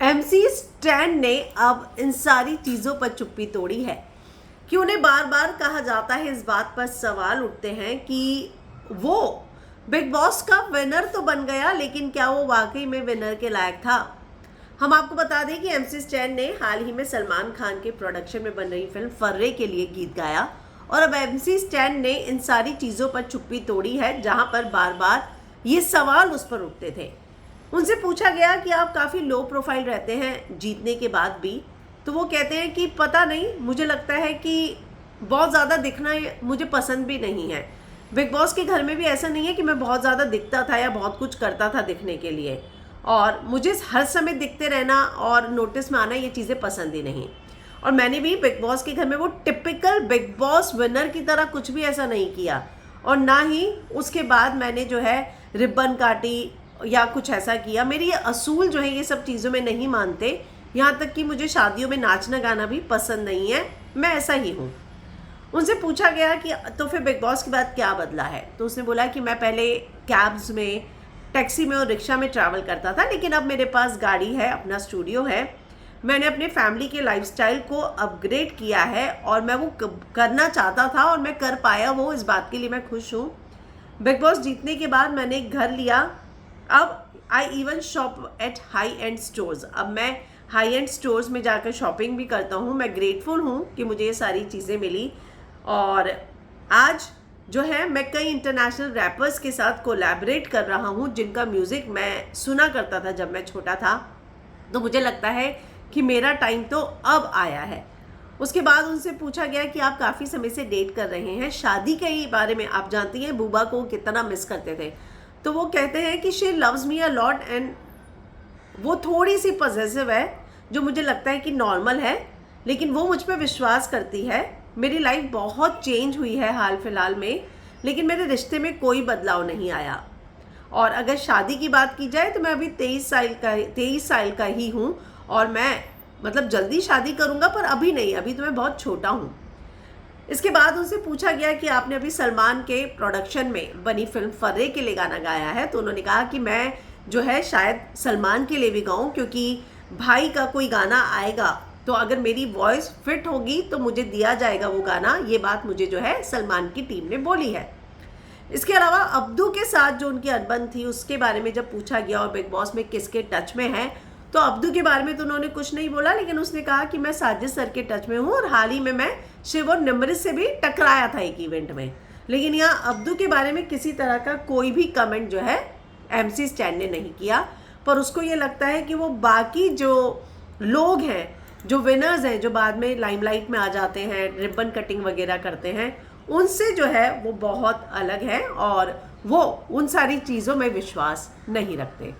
MC stand ने अब इन सारी चीज़ों पर चुप्पी तोड़ी है कि उन्हें बार बार कहा जाता है, इस बात पर सवाल उठते हैं कि वो बिग बॉस का विनर तो बन गया, लेकिन क्या वो वाकई में विनर के लायक था। हम आपको बता दें कि एमसी स्टैन ने हाल ही में सलमान खान के प्रोडक्शन में बन रही फिल्म फर्रे के लिए गीत गाया और अब एमसी स्टैन ने इन सारी चीज़ों पर चुप्पी तोड़ी है, जहां पर बार बार ये सवाल उस पर उठते थे। उनसे पूछा गया कि आप काफ़ी लो प्रोफाइल रहते हैं जीतने के बाद भी, तो वो कहते हैं कि पता नहीं, मुझे लगता है कि बहुत ज़्यादा दिखना मुझे पसंद भी नहीं है। बिग बॉस के घर में भी ऐसा नहीं है कि मैं बहुत ज़्यादा दिखता था या बहुत कुछ करता था दिखने के लिए, और मुझे हर समय दिखते रहना और नोटिस में आना ये चीज़ें पसंद ही नहीं। और मैंने भी बिग बॉस के घर में वो टिपिकल बिग बॉस विनर की तरह कुछ भी ऐसा नहीं किया, और ना ही उसके बाद मैंने जो है रिबन काटी या कुछ ऐसा किया। मेरी ये असूल जो है ये सब चीज़ों में नहीं मानते, यहाँ तक कि मुझे शादियों में नाचना गाना भी पसंद नहीं है, मैं ऐसा ही हूँ। उनसे पूछा गया कि तो फिर बिग बॉस के बाद क्या बदला है, तो उसने बोला कि मैं पहले कैब्स में, टैक्सी में और रिक्शा में ट्रैवल करता था, लेकिन अब मेरे पास गाड़ी है, अपना स्टूडियो है, मैंने अपने फैमिली के लाइफस्टाइल को अपग्रेड किया है और मैं वो करना चाहता था और मैं कर पाया, वो इस बात के लिए मैं खुश हूँ। बिग बॉस जीतने के बाद मैंने एक घर लिया, अब I even shop at high and stores, अब मैं हाई एंड स्टोर्स में जाकर शॉपिंग भी करता हूँ। मैं ग्रेटफुल हूँ कि मुझे ये सारी चीज़ें मिली, और आज जो है मैं कई इंटरनेशनल रैपर्स के साथ कोलैबोरेट कर रहा हूँ जिनका म्यूज़िक मैं सुना करता था जब मैं छोटा था। तो मुझे लगता है कि मेरा टाइम तो अब आया है। उसके बाद उनसे पूछा गया कि आप काफ़ी समय से डेट कर रहे हैं, शादी के बारे में आप जानती हैं बूबा को कितना मिस करते थे, तो वो कहते हैं कि she loves me a lot and वो थोड़ी सी पॉसेसिव है, जो मुझे लगता है कि नॉर्मल है, लेकिन वो मुझ पर विश्वास करती है। मेरी लाइफ बहुत चेंज हुई है हाल फिलहाल में, लेकिन मेरे रिश्ते में कोई बदलाव नहीं आया। और अगर शादी की बात की जाए तो मैं अभी 23 साल का ही हूँ, और मैं मतलब जल्दी शादी करूँगा, पर अभी नहीं, अभी तो मैं बहुत छोटा हूँ। इसके बाद उनसे पूछा गया कि आपने अभी सलमान के प्रोडक्शन में बनी फिल्म फर्रे के लिए गाना गाया है, तो उन्होंने कहा कि मैं जो है शायद सलमान के लिए भी गाऊं, क्योंकि भाई का कोई गाना आएगा तो अगर मेरी वॉइस फिट होगी तो मुझे दिया जाएगा वो गाना। ये बात मुझे जो है सलमान की टीम ने बोली है। इसके अलावा अब्दू के साथ जो उनकी अनबन थी उसके बारे में जब पूछा गया और बिग बॉस में किसके टच में है, तो अब्दू के बारे में तो उन्होंने कुछ नहीं बोला, लेकिन उसने कहा कि मैं साजिद सर के टच में हूँ और हाल ही में मैं शिव और निमृत से भी टकराया था एक इवेंट में। लेकिन यहाँ अब्दू के बारे में किसी तरह का कोई भी कमेंट जो है एमसी स्टैन ने नहीं किया, पर उसको ये लगता है कि वो बाकी जो लोग हैं, जो विनर्स हैं, जो बाद में लाइमलाइट में आ जाते हैं, रिबन कटिंग वगैरह करते हैं, उनसे जो है वो बहुत अलग है और वो उन सारी चीज़ों में विश्वास नहीं रखते।